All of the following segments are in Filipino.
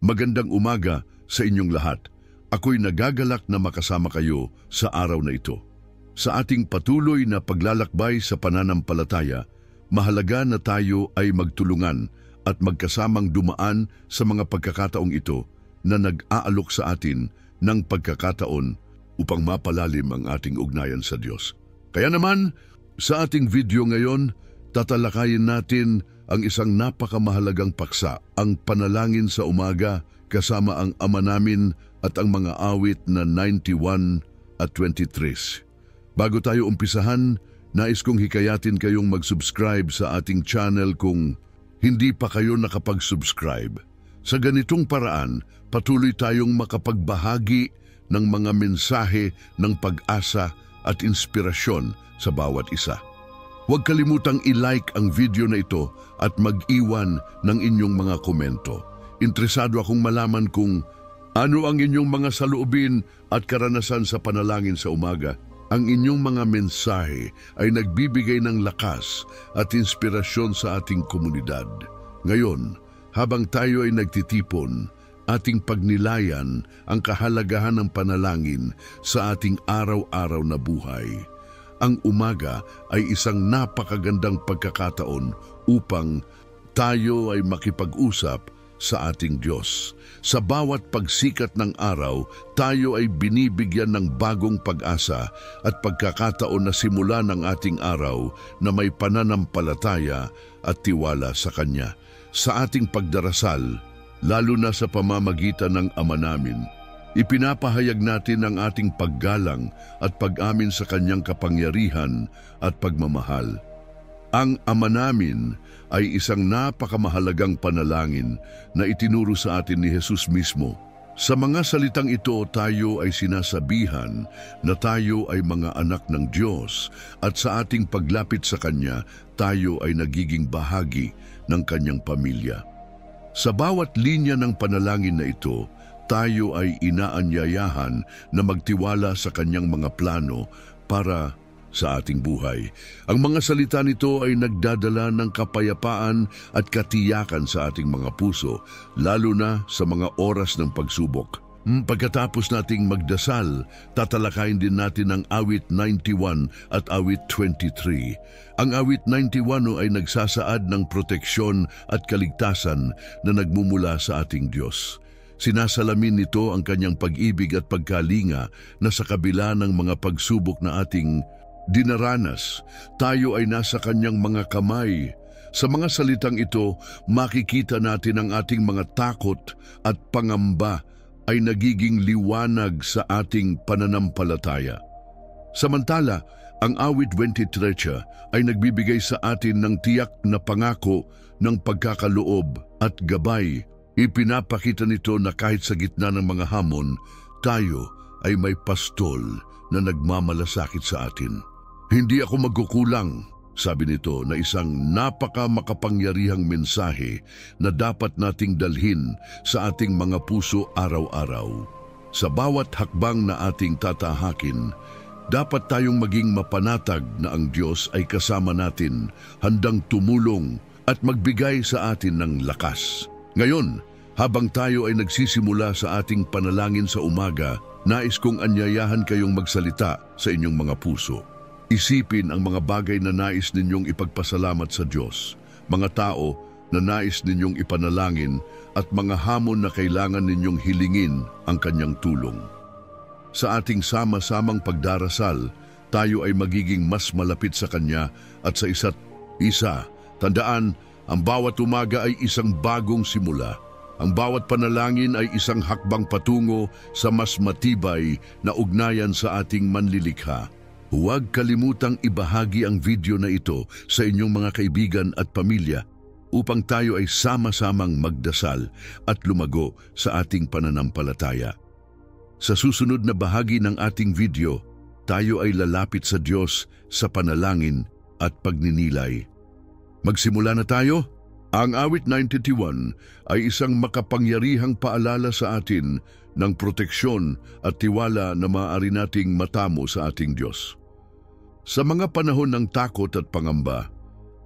Magandang umaga sa inyong lahat. Ako'y nagagalak na makasama kayo sa araw na ito. Sa ating patuloy na paglalakbay sa pananampalataya, mahalaga na tayo ay magtulungan at magkasamang dumaan sa mga pagkakataong ito na nag-aalok sa atin ng pagkakataon upang mapalalim ang ating ugnayan sa Diyos. Kaya naman, sa ating video ngayon, tatalakayin natin ang isang napakamahalagang paksa, ang panalangin sa umaga kasama ang Ama namin at ang mga awit na 91 at 23. Bago tayo umpisahan, nais kong hikayatin kayong mag-subscribe sa ating channel kung hindi pa kayo nakapag-subscribe. Sa ganitong paraan, patuloy tayong makapagbahagi ng mga mensahe ng pag-asa at inspirasyon sa bawat isa. Huwag kalimutang i-like ang video na ito at mag-iwan ng inyong mga komento. Interesado akong malaman kung ano ang inyong mga saloobin at karanasan sa panalangin sa umaga. Ang inyong mga mensahe ay nagbibigay ng lakas at inspirasyon sa ating komunidad. Ngayon, habang tayo ay nagtitipon, ating pagnilayan ang kahalagahan ng panalangin sa ating araw-araw na buhay. Ang umaga ay isang napakagandang pagkakataon upang tayo ay makipag-usap sa ating Diyos. Sa bawat pagsikat ng araw, tayo ay binibigyan ng bagong pag-asa at pagkakataon na simula ng ating araw na may pananampalataya at tiwala sa Kanya. Sa ating pagdarasal, lalo na sa pamamagitan ng Ama namin, ipinapahayag natin ang ating paggalang at pag-amin sa Kanyang kapangyarihan at pagmamahal. Ang Ama namin ay isang napakamahalagang panalangin na itinuro sa atin ni Jesus mismo. Sa mga salitang ito, tayo ay sinasabihan na tayo ay mga anak ng Diyos at sa ating paglapit sa Kanya, tayo ay nagiging bahagi ng Kanyang pamilya. Sa bawat linya ng panalangin na ito, tayo ay inaanyayahan na magtiwala sa Kanyang mga plano para sa ating buhay. Ang mga salita nito ay nagdadala ng kapayapaan at katiyakan sa ating mga puso, lalo na sa mga oras ng pagsubok. Pagkatapos nating magdasal, tatalakayin din natin ang awit 91 at awit 23. Ang awit 91 ay nagsasaad ng proteksyon at kaligtasan na nagmumula sa ating Diyos. Sinasalamin nito ang Kanyang pag-ibig at pagkalinga na sa kabila ng mga pagsubok na ating dinaranas, tayo ay nasa Kanyang mga kamay. Sa mga salitang ito, makikita natin ang ating mga takot at pangamba ay nagiging liwanag sa ating pananampalataya. Samantala, ang awit 23 ay nagbibigay sa atin ng tiyak na pangako ng pagkakaloob at gabay. Ipinapakita nito na kahit sa gitna ng mga hamon, tayo ay may pastol na nagmamalasakit sa atin. Hindi ako magkukulang, sabi nito, na isang makapangyarihang mensahe na dapat nating dalhin sa ating mga puso araw-araw. Sa bawat hakbang na ating tatahakin, dapat tayong maging mapanatag na ang Diyos ay kasama natin, handang tumulong at magbigay sa atin ng lakas. Ngayon, habang tayo ay nagsisimula sa ating panalangin sa umaga, nais kong anyayahan kayong magsalita sa inyong mga puso. Isipin ang mga bagay na nais ninyong ipagpasalamat sa Diyos, mga tao na nais ninyong ipanalangin at mga hamon na kailangan ninyong hilingin ang Kanyang tulong. Sa ating sama-samang pagdarasal, tayo ay magiging mas malapit sa Kanya at sa isa't isa. Tandaan, ang bawat umaga ay isang bagong simula. Ang bawat panalangin ay isang hakbang patungo sa mas matibay na ugnayan sa ating manlilikha. Huwag kalimutang ibahagi ang video na ito sa inyong mga kaibigan at pamilya upang tayo ay sama-samang magdasal at lumago sa ating pananampalataya. Sa susunod na bahagi ng ating video, tayo ay lalapit sa Diyos sa panalangin at pagninilay. Magsimula na tayo? Ang awit 91 ay isang makapangyarihang paalala sa atin ng proteksyon at tiwala na maaari nating matamo sa ating Diyos. Sa mga panahon ng takot at pangamba,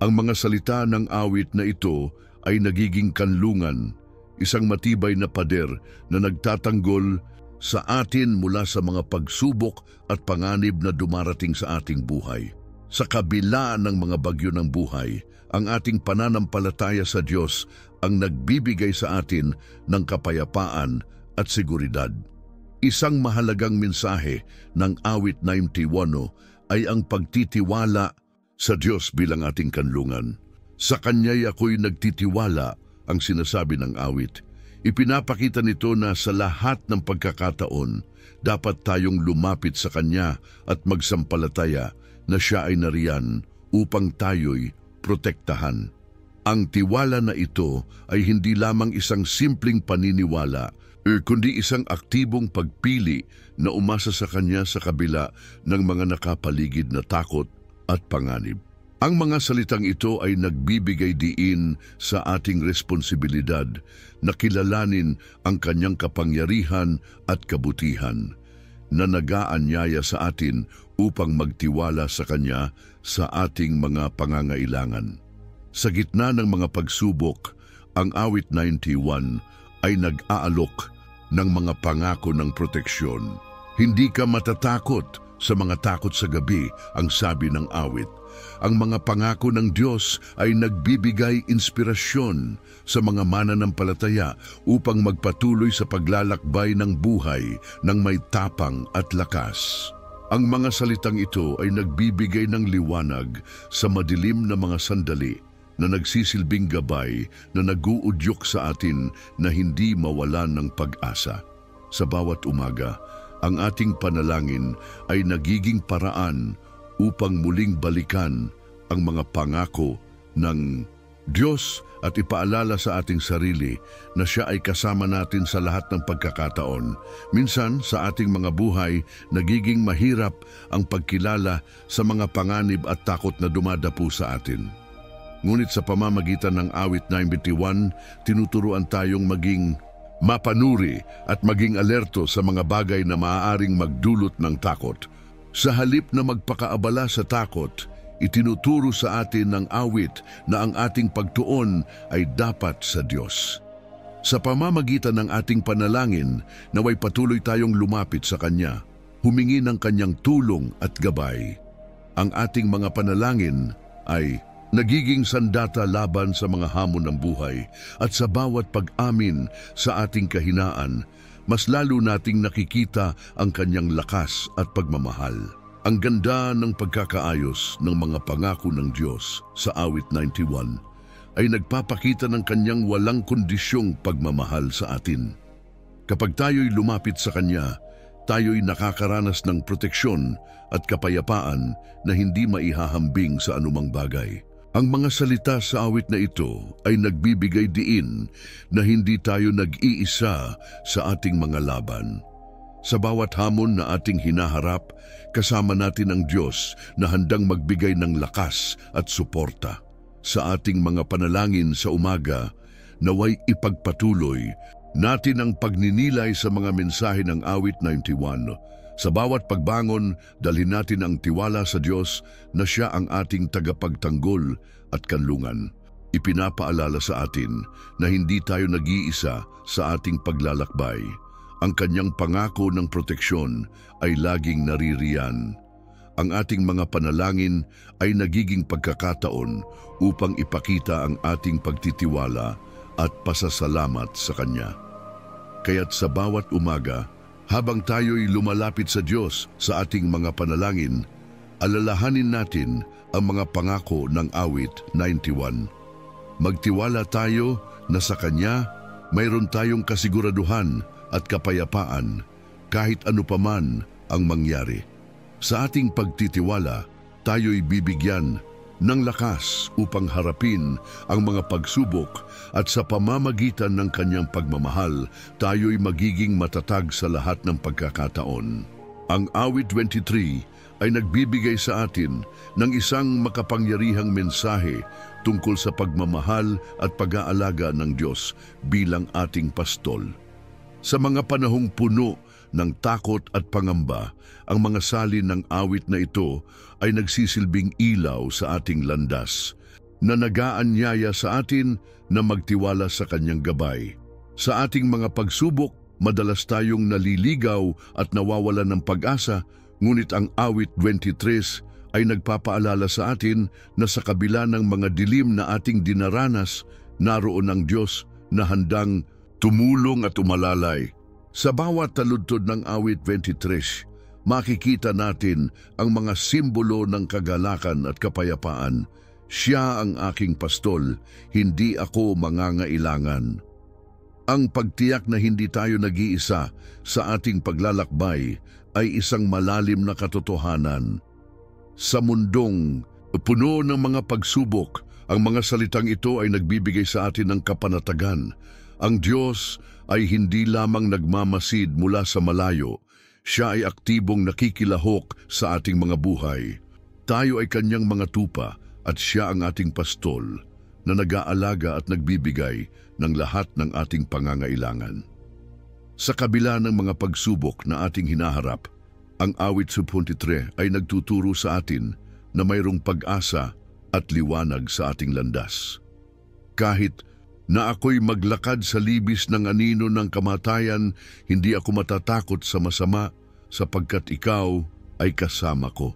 ang mga salita ng awit na ito ay nagiging kanlungan, isang matibay na pader na nagtatanggol sa atin mula sa mga pagsubok at panganib na dumarating sa ating buhay. Sa kabila ng mga bagyo ng buhay, ang ating pananampalataya sa Diyos ang nagbibigay sa atin ng kapayapaan at seguridad. Isang mahalagang mensahe ng awit 91 ay ang pagtitiwala sa Diyos bilang ating kanlungan. Sa Kanya'y ako'y nagtitiwala, ang sinasabi ng awit. Ipinapakita nito na sa lahat ng pagkakataon, dapat tayong lumapit sa Kanya at magsampalataya na Siya ay nariyan upang tayo'y protektahan. Ang tiwala na ito ay hindi lamang isang simpleng paniniwala, kundi isang aktibong pagpili na umasa sa Kanya sa kabila ng mga nakapaligid na takot at panganib. Ang mga salitang ito ay nagbibigay diin sa ating responsibilidad na kilalanin ang Kanyang kapangyarihan at kabutihan na nag-aanyaya sa atin upang magtiwala sa Kanya sa ating mga pangangailangan. Sa gitna ng mga pagsubok, ang awit 91 ay nag-aalok ng mga pangako ng proteksyon. Hindi ka matatakot sa mga takot sa gabi, ang sabi ng awit. Ang mga pangako ng Diyos ay nagbibigay inspirasyon sa mga mananampalataya upang magpatuloy sa paglalakbay ng buhay ng may tapang at lakas. Ang mga salitang ito ay nagbibigay ng liwanag sa madilim na mga sandali na nagsisilbing gabay na nag-uudyok sa atin na hindi mawalan ng pag-asa. Sa bawat umaga, ang ating panalangin ay nagiging paraan upang muling balikan ang mga pangako ng Diyos at ipaalala sa ating sarili na Siya ay kasama natin sa lahat ng pagkakataon. Minsan sa ating mga buhay, nagiging mahirap ang pagkilala sa mga panganib at takot na dumadapo sa atin. Ngunit sa pamamagitan ng awit 91, tinuturuan tayong maging mapanuri at maging alerto sa mga bagay na maaaring magdulot ng takot. Sa halip na magpakaabala sa takot, itinuturo sa atin ng awit na ang ating pagtuon ay dapat sa Diyos. Sa pamamagitan ng ating panalangin, naway patuloy tayong lumapit sa Kanya, humingi ng Kanyang tulong at gabay. Ang ating mga panalangin ay nagiging sandata laban sa mga hamon ng buhay at sa bawat pag-amin sa ating kahinaan, mas lalo nating nakikita ang Kanyang lakas at pagmamahal. Ang ganda ng pagkakaayos ng mga pangako ng Diyos sa awit 91 ay nagpapakita ng Kanyang walang kondisyong pagmamahal sa atin. Kapag tayo'y lumapit sa Kanya, tayo'y nakakaranas ng proteksyon at kapayapaan na hindi maihahambing sa anumang bagay. Ang mga salita sa awit na ito ay nagbibigay diin na hindi tayo nag-iisa sa ating mga laban. Sa bawat hamon na ating hinaharap, kasama natin ang Diyos na handang magbigay ng lakas at suporta. Sa ating mga panalangin sa umaga, naway ipagpatuloy natin ang pagninilay sa mga mensahe ng awit 91. Sa bawat pagbangon, dalhin natin ang tiwala sa Diyos na Siya ang ating tagapagtanggol at kanlungan. Ipinapaalala sa atin na hindi tayo nag-iisa sa ating paglalakbay. Ang Kanyang pangako ng proteksyon ay laging naririyan. Ang ating mga panalangin ay nagiging pagkakataon upang ipakita ang ating pagtitiwala at pasasalamat sa Kanya. Kaya't sa bawat umaga, habang tayo'y lumalapit sa Diyos sa ating mga panalangin, alalahanin natin ang mga pangako ng awit 91. Magtiwala tayo na sa Kanya mayroon tayong kasiguraduhan at kapayapaan kahit ano paman ang mangyari. Sa ating pagtitiwala, tayo'y bibigyan ng lakas upang harapin ang mga pagsubok at sa pamamagitan ng Kanyang pagmamahal, tayo'y magiging matatag sa lahat ng pagkakataon. Ang awit 23 ay nagbibigay sa atin ng isang makapangyarihang mensahe tungkol sa pagmamahal at pag-aalaga ng Diyos bilang ating pastol. Sa mga panahong puno ng takot at pangamba, ang mga salin ng awit na ito ay nagsisilbing ilaw sa ating landas, na nag-aanyaya sa atin na magtiwala sa Kanyang gabay. Sa ating mga pagsubok, madalas tayong naliligaw at nawawalan ng pag-asa, ngunit ang awit 23 ay nagpapaalala sa atin na sa kabila ng mga dilim na ating dinaranas, naroon ang Diyos na handang tumulong at umalalay. Sa bawat taludtod ng awit 23, makikita natin ang mga simbolo ng kagalakan at kapayapaan. Siya ang aking pastol, hindi ako mangangailangan. Ang pagtiyak na hindi tayo nag-iisa sa ating paglalakbay ay isang malalim na katotohanan. Sa mundong puno ng mga pagsubok, ang mga salitang ito ay nagbibigay sa atin ng kapanatagan. Ang Diyos ay hindi lamang nagmamasid mula sa malayo, siya ay aktibong nakikilahok sa ating mga buhay. Tayo ay kanyang mga tupa at siya ang ating pastol na nag-aalaga at nagbibigay ng lahat ng ating pangangailangan. Sa kabila ng mga pagsubok na ating hinaharap, ang awit 23 ay nagtuturo sa atin na mayroong pag-asa at liwanag sa ating landas. Kahit na ako'y maglakad sa libis ng anino ng kamatayan, hindi ako matatakot sa masama sapagkat ikaw ay kasama ko.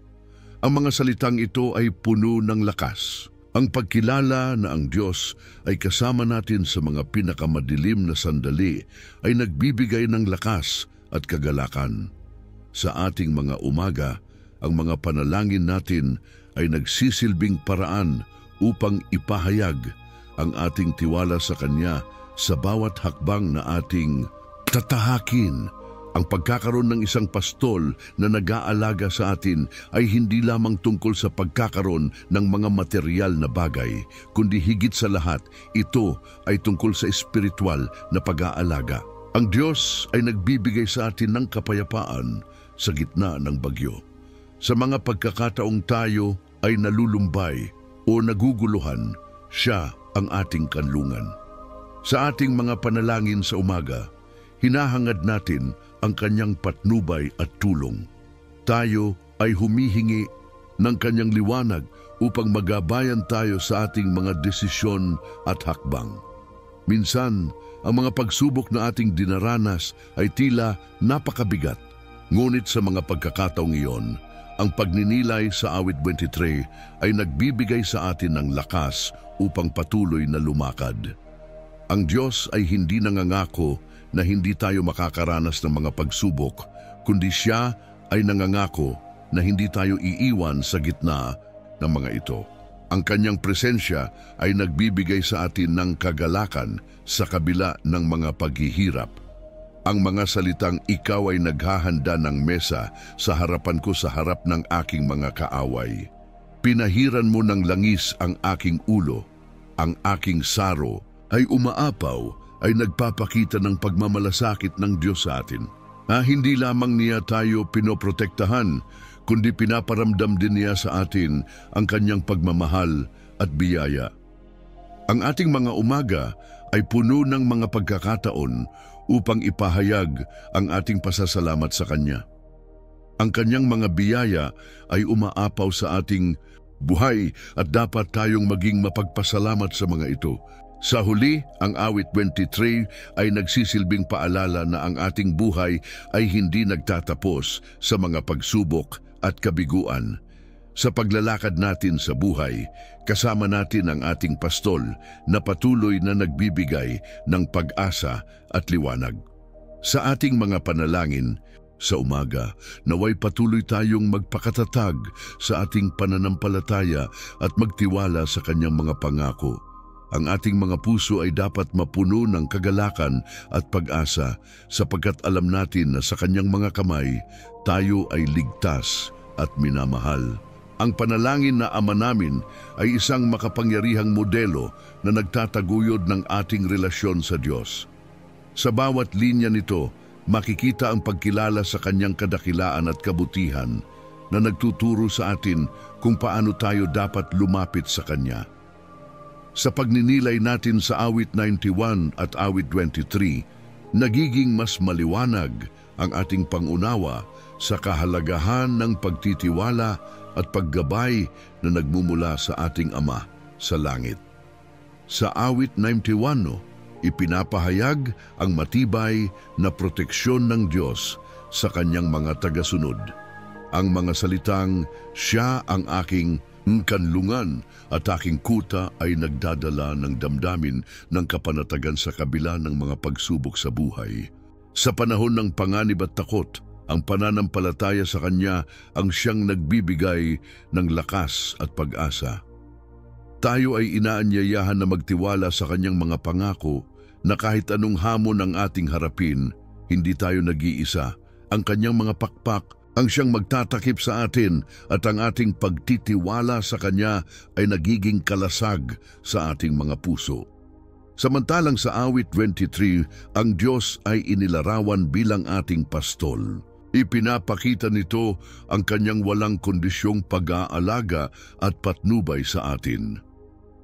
Ang mga salitang ito ay puno ng lakas. Ang pagkilala na ang Diyos ay kasama natin sa mga pinakamadilim na sandali ay nagbibigay ng lakas at kagalakan. Sa ating mga umaga, ang mga panalangin natin ay nagsisilbing paraan upang ipahayag ang ating tiwala sa Kanya sa bawat hakbang na ating tatahakin. Ang pagkakaroon ng isang pastol na nag-aalaga sa atin ay hindi lamang tungkol sa pagkakaroon ng mga material na bagay, kundi higit sa lahat, ito ay tungkol sa espiritual na pag-aalaga. Ang Diyos ay nagbibigay sa atin ng kapayapaan sa gitna ng bagyo. Sa mga pagkakataong tayo ay nalulumbay o naguguluhan, siya ang ating kanlungan. Sa ating mga panalangin sa umaga, hinahangad natin ang kanyang patnubay at tulong. Tayo ay humihingi ng kanyang liwanag upang magabayan tayo sa ating mga desisyon at hakbang. Minsan, ang mga pagsubok na ating dinaranas ay tila napakabigat. Ngunit sa mga pagkakataong iyon, ang pagninilay sa awit 23 ay nagbibigay sa atin ng lakas upang patuloy na lumakad. Ang Diyos ay hindi nangangako na hindi tayo makakaranas ng mga pagsubok, kundi siya ay nangangako na hindi tayo iiwan sa gitna ng mga ito. Ang kanyang presensya ay nagbibigay sa atin ng kagalakan sa kabila ng mga paghihirap. Ang mga salitang ikaw ay naghahanda ng mesa sa harapan ko sa harap ng aking mga kaaway. Pinahiran mo ng langis ang aking ulo, ang aking saro ay umaapaw, ay nagpapakita ng pagmamalasakit ng Diyos sa atin. Hindi lamang niya tayo pinoprotektahan, kundi pinaparamdam din niya sa atin ang kanyang pagmamahal at biyaya. Ang ating mga umaga ay puno ng mga pagkakataon upang ipahayag ang ating pasasalamat sa Kanya. Ang Kanyang mga biyaya ay umaapaw sa ating buhay at dapat tayong maging mapagpasalamat sa mga ito. Sa huli, ang awit 23 ay nagsisilbing paalala na ang ating buhay ay hindi nagtatapos sa mga pagsubok at kabiguan. Sa paglalakad natin sa buhay, kasama natin ang ating pastol na patuloy na nagbibigay ng pag-asa at liwanag. Sa ating mga panalangin, sa umaga, naway patuloy tayong magpakatatag sa ating pananampalataya at magtiwala sa Kanyang mga pangako. Ang ating mga puso ay dapat mapuno ng kagalakan at pag-asa sapagkat alam natin na sa Kanyang mga kamay, tayo ay ligtas at minamahal. Ang panalangin na Ama namin ay isang makapangyarihang modelo na nagtataguyod ng ating relasyon sa Diyos. Sa bawat linya nito, makikita ang pagkilala sa Kanyang kadakilaan at kabutihan na nagtuturo sa atin kung paano tayo dapat lumapit sa Kanya. Sa pagninilay natin sa awit 91 at awit 23, nagiging mas maliwanag ang ating pangunawa sa kahalagahan ng pagtitiwala at paggabay na nagmumula sa ating Ama sa langit. Sa awit 91, Ipinapahayag ang matibay na proteksyon ng Diyos sa kanyang mga tagasunod. Ang mga salitang, "Siya ang aking kanlungan at aking kuta" ay nagdadala ng damdamin ng kapanatagan sa kabila ng mga pagsubok sa buhay. Sa panahon ng panganib at takot, ang pananampalataya sa Kanya ang siyang nagbibigay ng lakas at pag-asa. Tayo ay inaanyayahan na magtiwala sa Kanyang mga pangako na kahit anong hamon ang ating harapin, hindi tayo nag-iisa. Ang Kanyang mga pakpak ang siyang magtatakip sa atin at ang ating pagtitiwala sa Kanya ay nagiging kalasag sa ating mga puso. Samantalang sa awit 23, ang Diyos ay inilarawan bilang ating pastol. Ipinapakita nito ang Kanyang walang kondisyong pag-aalaga at patnubay sa atin.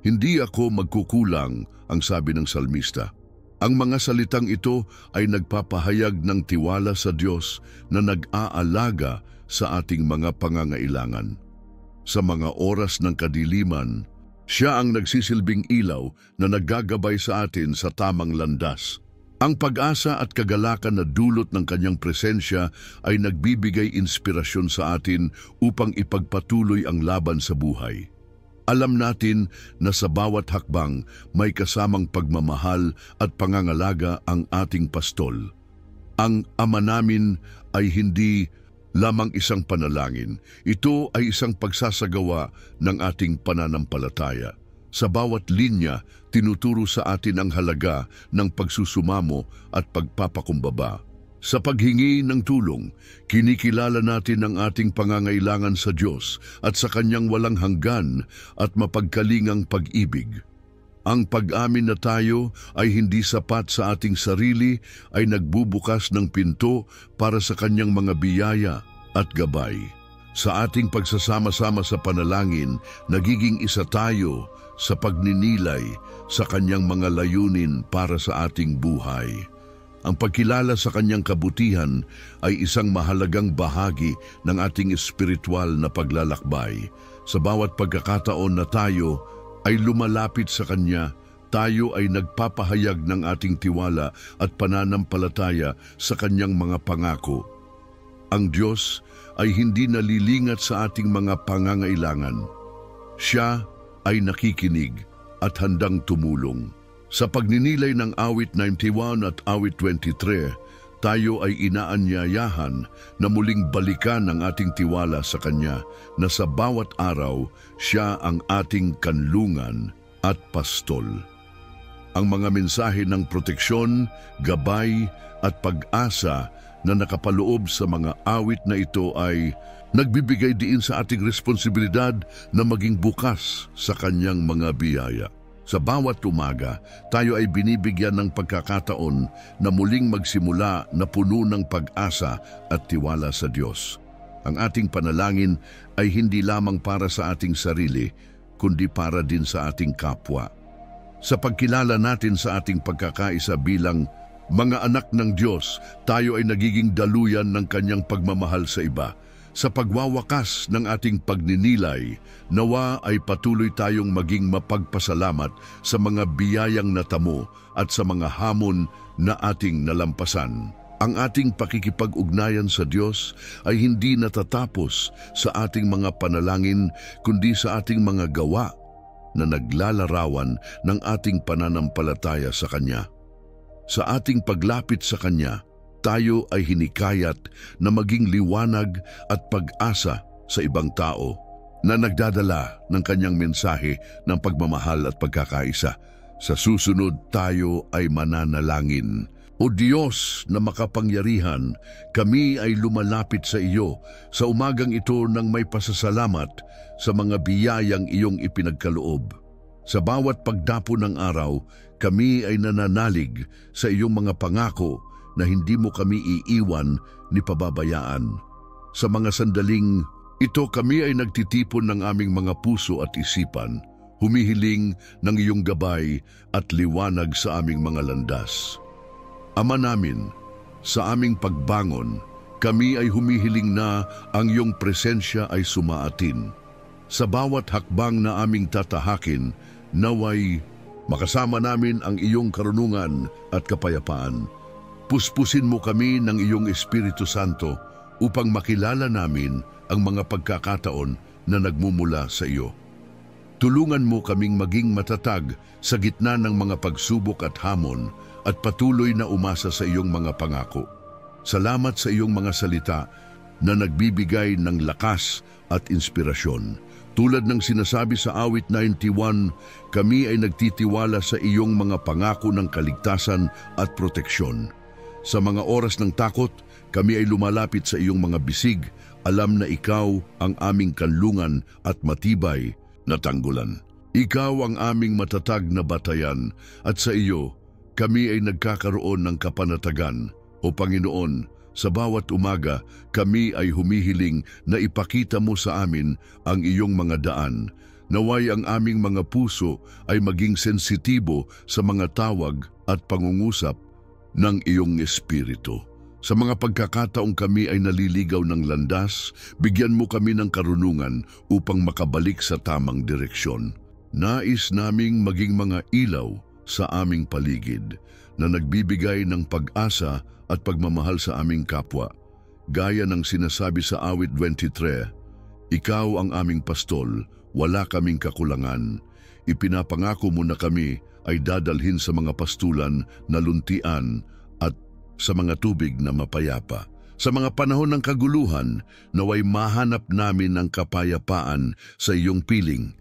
Hindi ako magkukulang, ang sabi ng salmista. Ang mga salitang ito ay nagpapahayag ng tiwala sa Diyos na nag-aalaga sa ating mga pangangailangan. Sa mga oras ng kadiliman, Siya ang nagsisilbing ilaw na naggagabay sa atin sa tamang landas. Ang pag-asa at kagalakan na dulot ng Kanyang presensya ay nagbibigay inspirasyon sa atin upang ipagpatuloy ang laban sa buhay. Alam natin na sa bawat hakbang may kasamang pagmamahal at pangangalaga ang ating pastol. Ang Ama namin ay hindi lamang isang panalangin. Ito ay isang pagsasagawa ng ating pananampalataya. Sa bawat linya, tinuturo sa atin ang halaga ng pagsusumamo at pagpapakumbaba. Sa paghingi ng tulong, kinikilala natin ang ating pangangailangan sa Diyos at sa Kanyang walang hanggan at mapagkalingang pag-ibig. Ang pag-amin na tayo ay hindi sapat sa ating sarili ay nagbubukas ng pinto para sa Kanyang mga biyaya at gabay. Sa ating pagsasama-sama sa panalangin, nagiging isa tayo sa pagninilay sa Kanyang mga layunin para sa ating buhay. Ang pagkilala sa Kanyang kabutihan ay isang mahalagang bahagi ng ating espiritual na paglalakbay. Sa bawat pagkakataon na tayo ay lumalapit sa Kanya, tayo ay nagpapahayag ng ating tiwala at pananampalataya sa Kanyang mga pangako. Ang Diyos ay hindi nalilingat sa ating mga pangangailangan. Siya ay nakikinig at handang tumulong. Sa pagninilay ng awit 91 at awit 23, tayo ay inaanyayahan na muling balikan ang ating tiwala sa Kanya na sa bawat araw, Siya ang ating kanlungan at pastol. Ang mga mensahe ng proteksyon, gabay at pag-asa na nakapaloob sa mga awit na ito ay nagbibigay diin sa ating responsibilidad na maging bukas sa Kanyang mga biyaya. Sa bawat umaga, tayo ay binibigyan ng pagkakataon na muling magsimula na puno ng pag-asa at tiwala sa Diyos. Ang ating panalangin ay hindi lamang para sa ating sarili, kundi para din sa ating kapwa. Sa pagkilala natin sa ating pagkakaisa bilang mga anak ng Diyos, tayo ay nagiging daluyan ng Kanyang pagmamahal sa iba. Sa pagwawakas ng ating pagninilay, nawa ay patuloy tayong maging mapagpasalamat sa mga biyayang natamo at sa mga hamon na ating nalampasan. Ang ating pakikipag-ugnayan sa Diyos ay hindi natatapos sa ating mga panalangin, kundi sa ating mga gawa na naglalarawan ng ating pananampalataya sa Kanya. Sa ating paglapit sa Kanya, tayo ay hinikayat na maging liwanag at pag-asa sa ibang tao na nagdadala ng Kanyang mensahe ng pagmamahal at pagkakaisa. Sa susunod, tayo ay mananalangin. O Diyos na makapangyarihan, kami ay lumalapit sa iyo sa umagang ito ng may pasasalamat sa mga biyayang iyong ipinagkaloob. Sa bawat pagdapo ng araw, kami ay nananalig sa iyong mga pangako na hindi mo kami iiwan ni pababayaan. Sa mga sandaling ito, kami ay nagtitipon ng aming mga puso at isipan, humihiling ng iyong gabay at liwanag sa aming mga landas. Ama namin, sa aming pagbangon, kami ay humihiling na ang iyong presensya ay sumaatin. Sa bawat hakbang na aming tatahakin, naway Makasama namin ang iyong karunungan at kapayapaan. Puspusin mo kami ng iyong Espiritu Santo upang makilala namin ang mga pagkakataon na nagmumula sa iyo. Tulungan mo kaming maging matatag sa gitna ng mga pagsubok at hamon at patuloy na umasa sa iyong mga pangako. Salamat sa iyong mga salita na nagbibigay ng lakas at inspirasyon. Tulad ng sinasabi sa awit 91, kami ay nagtitiwala sa iyong mga pangako ng kaligtasan at proteksyon. Sa mga oras ng takot, kami ay lumalapit sa iyong mga bisig, alam na ikaw ang aming kanlungan at matibay na tanggulan. Ikaw ang aming matatag na batayan at sa iyo, kami ay nagkakaroon ng kapanatagan. O Panginoon, sa bawat umaga, kami ay humihiling na ipakita mo sa amin ang iyong mga daan. Naway ang aming mga puso ay maging sensitibo sa mga tawag at pangungusap ng iyong Espiritu. Sa mga pagkakataong kami ay naliligaw ng landas, bigyan mo kami ng karunungan upang makabalik sa tamang direksyon. Nais naming maging mga ilaw sa aming paligid na nagbibigay ng pag-asa at pagmamahal sa aming kapwa. Gaya ng sinasabi sa awit 23, ikaw ang aming pastol, wala kaming kakulangan. Ipinapangako mo na kami ay dadalhin sa mga pastulan na luntian at sa mga tubig na mapayapa. Sa mga panahon ng kaguluhan, naway mahanap namin ang kapayapaan sa iyong piling.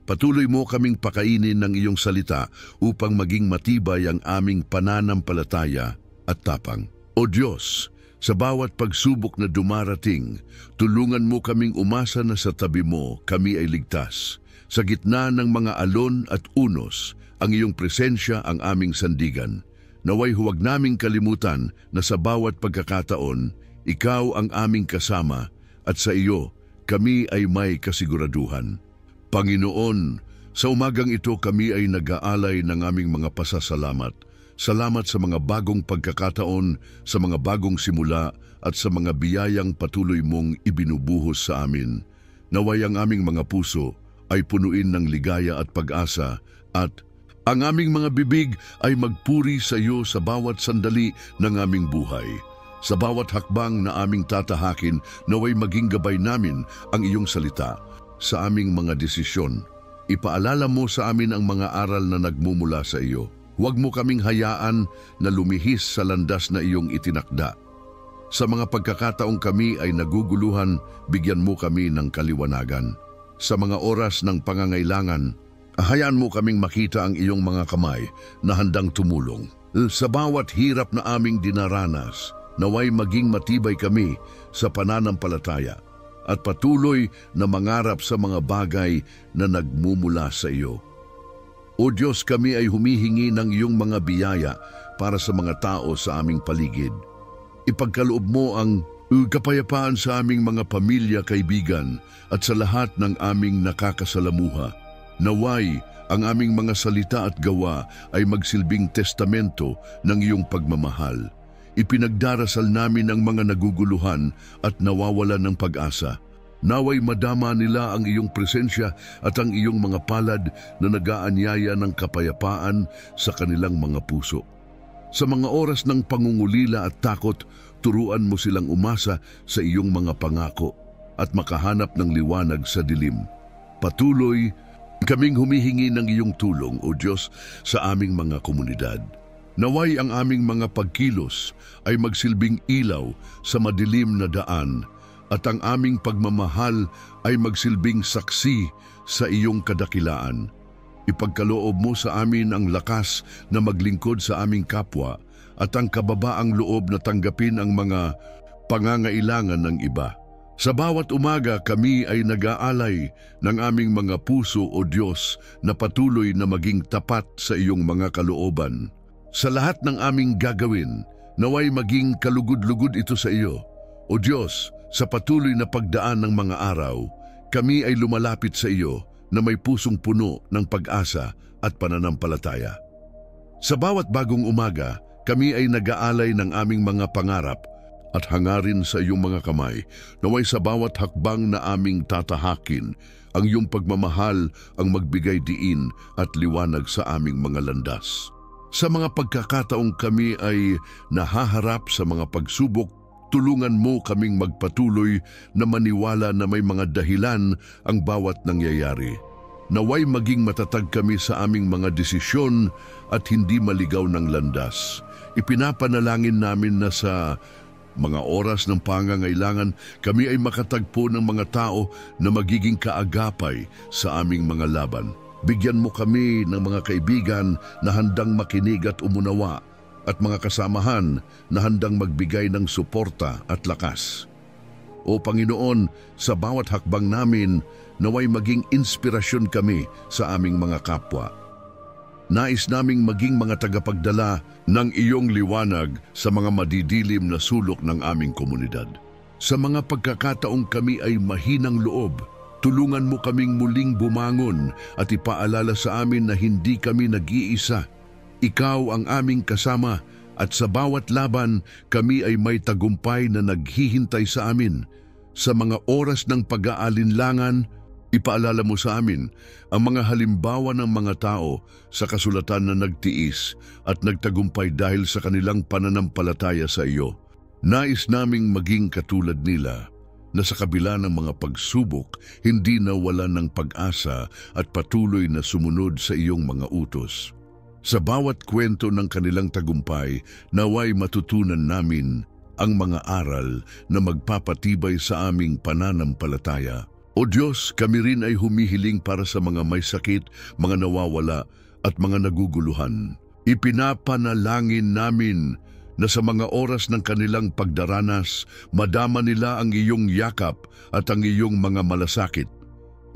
Patuloy mo kaming pakainin ng iyong salita upang maging matibay ang aming pananampalataya at tapang. O Diyos, sa bawat pagsubok na dumarating, tulungan mo kaming umasa na sa tabi mo kami ay ligtas. Sa gitna ng mga alon at unos, ang iyong presensya ang aming sandigan. Naway huwag naming kalimutan na sa bawat pagkakataon, ikaw ang aming kasama at sa iyo kami ay may kasiguraduhan. Panginoon, sa umagang ito kami ay nag-aalay ng aming mga pasasalamat. Salamat sa mga bagong pagkakataon, sa mga bagong simula at sa mga biyayang patuloy mong ibinubuhos sa amin. Naway ang aming mga puso ay punuin ng ligaya at pag-asa at ang aming mga bibig ay magpuri sa iyo sa bawat sandali ng aming buhay. Sa bawat hakbang na aming tatahakin, naway maging gabay namin ang iyong salita. Sa aming mga desisyon, ipaalala mo sa amin ang mga aral na nagmumula sa iyo. Huwag mo kaming hayaan na lumihis sa landas na iyong itinakda. Sa mga pagkakataong kami ay naguguluhan, bigyan mo kami ng kaliwanagan. Sa mga oras ng pangangailangan, hayaan mo kaming makita ang iyong mga kamay na handang tumulong. Sa bawat hirap na aming dinaranas, naway maging matibay kami sa pananampalataya at patuloy na mangarap sa mga bagay na nagmumula sa iyo. O Diyos, kami ay humihingi ng iyong mga biyaya para sa mga tao sa aming paligid. Ipagkaloob mo ang kapayapaan sa aming mga pamilya, kaibigan at sa lahat ng aming nakakasalamuha. Naway, ang aming mga salita at gawa ay magsilbing testamento ng iyong pagmamahal. Ipinagdarasal namin ang mga naguguluhan at nawawalan ng pag-asa. Naway madama nila ang iyong presensya at ang iyong mga palad na nag-aanyaya ng kapayapaan sa kanilang mga puso. Sa mga oras ng pangungulila at takot, turuan mo silang umasa sa iyong mga pangako at makahanap ng liwanag sa dilim. Patuloy kaming humihingi ng iyong tulong, O Diyos, sa aming mga komunidad. Naway ang aming mga pagkilos ay magsilbing ilaw sa madilim na daan at ang aming pagmamahal ay magsilbing saksi sa iyong kadakilaan. Ipagkaloob mo sa amin ang lakas na maglingkod sa aming kapwa at ang kababaang loob na tanggapin ang mga pangangailangan ng iba. Sa bawat umaga kami ay nag-aalay ng aming mga puso, O Diyos, na patuloy na maging tapat sa iyong mga kalooban. Sa lahat ng aming gagawin, naway maging kalugod-lugod ito sa iyo. O Diyos, sa patuloy na pagdaan ng mga araw, kami ay lumalapit sa iyo na may pusong puno ng pag-asa at pananampalataya. Sa bawat bagong umaga, kami ay nag-aalay ng aming mga pangarap at hangarin sa iyong mga kamay. Naway sa bawat hakbang na aming tatahakin, ang iyong pagmamahal ang magbigay diin at liwanag sa aming mga landas. Sa mga pagkakataong kami ay nahaharap sa mga pagsubok, tulungan mo kaming magpatuloy na maniwala na may mga dahilan ang bawat nangyayari. Naway maging matatag kami sa aming mga desisyon at hindi maligaw ng landas. Ipinapanalangin namin na sa mga oras ng pangangailangan, kami ay makatagpo ng mga tao na magiging kaagapay sa aming mga laban. Bigyan mo kami ng mga kaibigan na handang makinig at umunawa, at mga kasamahan na handang magbigay ng suporta at lakas. O Panginoon, sa bawat hakbang namin, naway maging inspirasyon kami sa aming mga kapwa. Nais naming maging mga tagapagdala ng iyong liwanag sa mga madidilim na sulok ng aming komunidad. Sa mga pagkakataong kami ay mahinang loob, tulungan mo kaming muling bumangon at ipaalala sa amin na hindi kami nag-iisa. Ikaw ang aming kasama at sa bawat laban kami ay may tagumpay na naghihintay sa amin. Sa mga oras ng pag-aalinlangan, ipaalala mo sa amin ang mga halimbawa ng mga tao sa kasulatan na nagtiis at nagtagumpay dahil sa kanilang pananampalataya sa iyo. Nais naming maging katulad nila na sa kabila ng mga pagsubok, hindi nawalan ng pag-asa at patuloy na sumunod sa iyong mga utos. Sa bawat kwento ng kanilang tagumpay, naway matutunan namin ang mga aral na magpapatibay sa aming pananampalataya. O Diyos, kami rin ay humihiling para sa mga may sakit, mga nawawala at mga naguguluhan. Ipinapanalangin namin na sa mga oras ng kanilang pagdaranas, madama nila ang iyong yakap at ang iyong mga malasakit.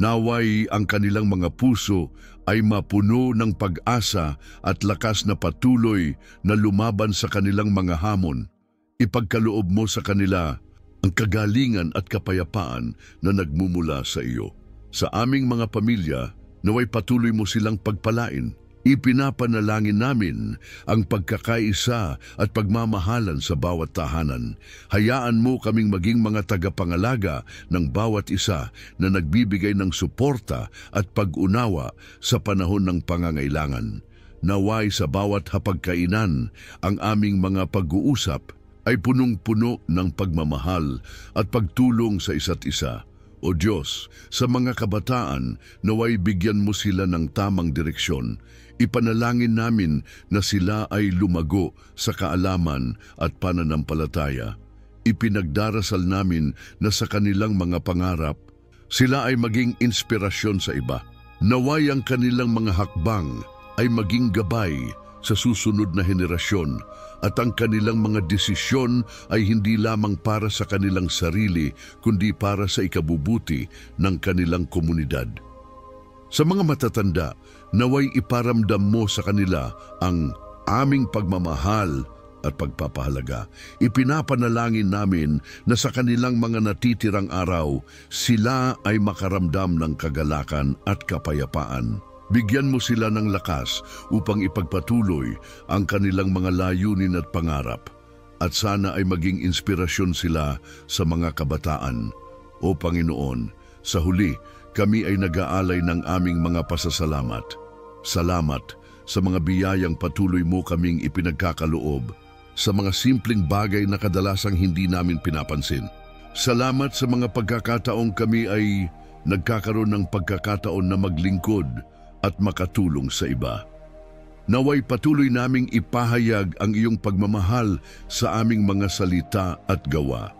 Naway ang kanilang mga puso ay mapuno ng pag-asa at lakas na patuloy na lumaban sa kanilang mga hamon. Ipagkaloob mo sa kanila ang kagalingan at kapayapaan na nagmumula sa iyo. Sa aming mga pamilya, naway patuloy mo silang pagpalain. Ipinapanalangin namin ang pagkakaisa at pagmamahalan sa bawat tahanan. Hayaan mo kaming maging mga tagapangalaga ng bawat isa na nagbibigay ng suporta at pag-unawa sa panahon ng pangangailangan. Naway sa bawat hapagkainan, ang aming mga pag-uusap ay punong-puno ng pagmamahal at pagtulong sa isa't isa. O Diyos, sa mga kabataan, naway bigyan mo sila ng tamang direksyon. Ipanalangin namin na sila ay lumago sa kaalaman at pananampalataya. Ipinagdarasal namin na sa kanilang mga pangarap, sila ay maging inspirasyon sa iba. Naway ang kanilang mga hakbang ay maging gabay sa susunod na henerasyon at ang kanilang mga desisyon ay hindi lamang para sa kanilang sarili kundi para sa ikabubuti ng kanilang komunidad. Sa mga matatanda, naway iparamdam mo sa kanila ang aming pagmamahal at pagpapahalaga. Ipinapanalangin namin na sa kanilang mga natitirang araw, sila ay makaramdam ng kagalakan at kapayapaan. Bigyan mo sila ng lakas upang ipagpatuloy ang kanilang mga layunin at pangarap. At sana ay maging inspirasyon sila sa mga kabataan. O Panginoon, sa huli, kami ay nag-aalay ng aming mga pasasalamat. Salamat sa mga biyayang patuloy mo kaming ipinagkakaloob, sa mga simpleng bagay na kadalasang hindi namin pinapansin. Salamat sa mga pagkakataong kami ay nagkakaroon ng pagkakataon na maglingkod at makatulong sa iba. Naway patuloy naming ipahayag ang iyong pagmamahal sa aming mga salita at gawa.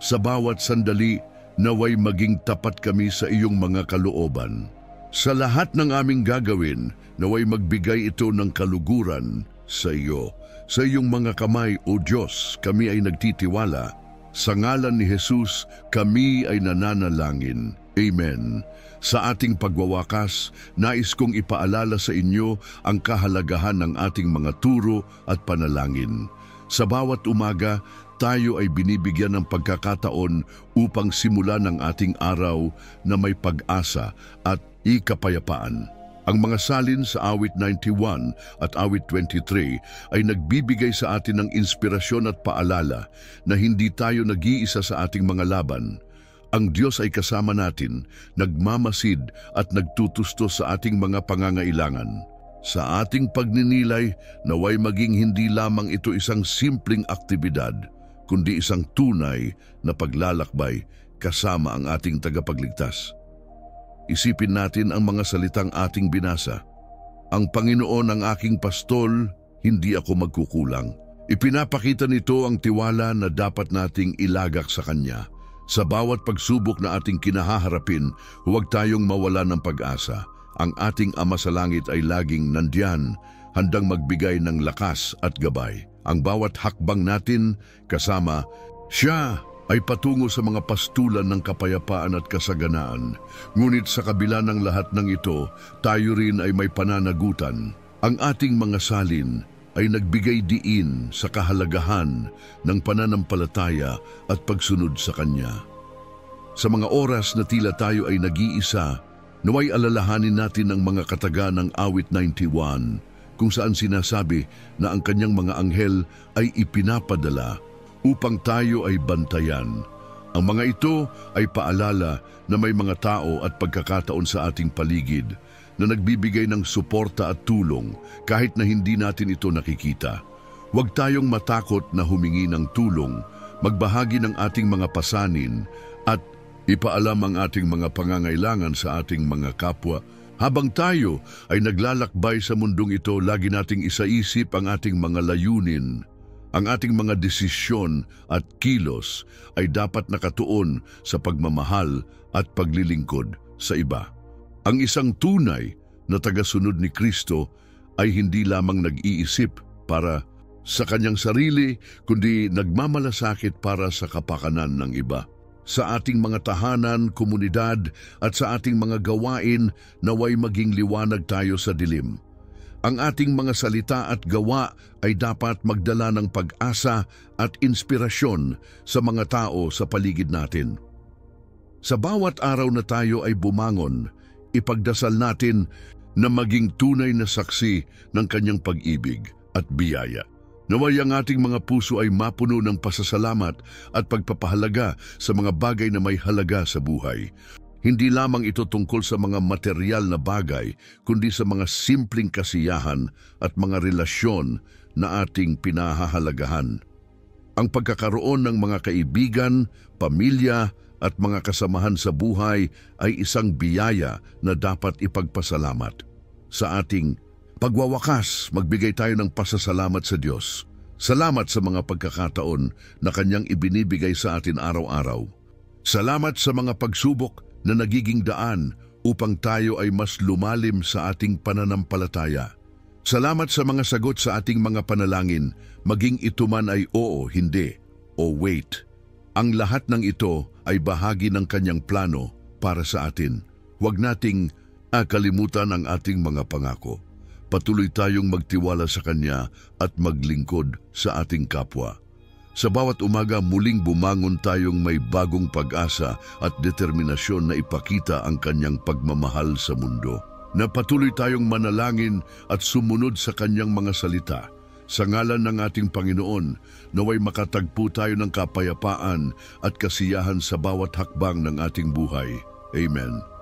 Sa bawat sandali, naway maging tapat kami sa iyong mga kalooban. Sa lahat ng aming gagawin, naway magbigay ito ng kaluguran sa iyo. Sa iyong mga kamay, O Diyos, kami ay nagtitiwala. Sa ngalan ni Jesus, kami ay nananalangin. Amen. Sa ating pagwawakas, nais kong ipaalala sa inyo ang kahalagahan ng ating mga turo at panalangin. Sa bawat umaga, tayo ay binibigyan ng pagkakataon upang simulan ang ating araw na may pag-asa at ikapayapaan. Ang mga salin sa awit 91 at awit 23 ay nagbibigay sa atin ng inspirasyon at paalala na hindi tayo nag-iisa sa ating mga laban. Ang Diyos ay kasama natin, nagmamasid at nagtutustos sa ating mga pangangailangan. Sa ating pagninilay, naway maging hindi lamang ito isang simpleng aktibidad, kundi isang tunay na paglalakbay kasama ang ating tagapagligtas. Isipin natin ang mga salitang ating binasa. Ang Panginoon ang aking pastol, hindi ako magkukulang. Ipinapakita nito ang tiwala na dapat nating ilagak sa Kanya. Sa bawat pagsubok na ating kinahaharapin, huwag tayong mawala ng pag-asa. Ang ating Ama sa Langit ay laging nandiyan, handang magbigay ng lakas at gabay. Ang bawat hakbang natin kasama, Siya ay patungo sa mga pastulan ng kapayapaan at kasaganaan. Ngunit sa kabila ng lahat ng ito, tayo rin ay may pananagutan. Ang ating mga salin ay nagbigay diin sa kahalagahan ng pananampalataya at pagsunod sa Kanya. Sa mga oras na tila tayo ay nag-iisa, naway alalahanin natin ang mga kataga ng awit 91, kung saan sinasabi na ang Kanyang mga anghel ay ipinapadala upang tayo ay bantayan. Ang mga ito ay paalala na may mga tao at pagkakataon sa ating paligid na nagbibigay ng suporta at tulong kahit na hindi natin ito nakikita. Huwag tayong matakot na humingi ng tulong, magbahagi ng ating mga pasanin at ipaalam ang ating mga pangangailangan sa ating mga kapwa. Habang tayo ay naglalakbay sa mundong ito, lagi nating isaisip ang ating mga layunin. Ang ating mga desisyon at kilos ay dapat nakatuon sa pagmamahal at paglilingkod sa iba. Ang isang tunay na tagasunod ni Kristo ay hindi lamang nag-iisip para sa kanyang sarili, kundi nagmamalasakit para sa kapakanan ng iba. Sa ating mga tahanan, komunidad at sa ating mga gawain, naway maging liwanag tayo sa dilim. Ang ating mga salita at gawa ay dapat magdala ng pag-asa at inspirasyon sa mga tao sa paligid natin. Sa bawat araw na tayo ay bumangon, ipagdasal natin na maging tunay na saksi ng Kanyang pag-ibig at biyaya. Naway ang ating mga puso ay mapuno ng pasasalamat at pagpapahalaga sa mga bagay na may halaga sa buhay. Hindi lamang ito tungkol sa mga material na bagay, kundi sa mga simpleng kasiyahan at mga relasyon na ating pinahahalagahan. Ang pagkakaroon ng mga kaibigan, pamilya at mga kasamahan sa buhay ay isang biyaya na dapat ipagpasalamat. Sa ating pagwawakas, magbigay tayo ng pasasalamat sa Diyos. Salamat sa mga pagkakataon na Kanyang ibinibigay sa atin araw-araw. Salamat sa mga pagsubok na nagiging daan upang tayo ay mas lumalim sa ating pananampalataya. Salamat sa mga sagot sa ating mga panalangin, maging ito man ay oo, hindi, o wait. Ang lahat ng ito ay bahagi ng Kanyang plano para sa atin. Huwag nating kalimutan ang ating mga pangako. Patuloy tayong magtiwala sa Kanya at maglingkod sa ating kapwa. Sa bawat umaga, muling bumangon tayong may bagong pag-asa at determinasyon na ipakita ang Kanyang pagmamahal sa mundo. Na patuloy tayong manalangin at sumunod sa Kanyang mga salita. Sa ngalan ng ating Panginoon, naway makatagpo tayo ng kapayapaan at kasiyahan sa bawat hakbang ng ating buhay. Amen.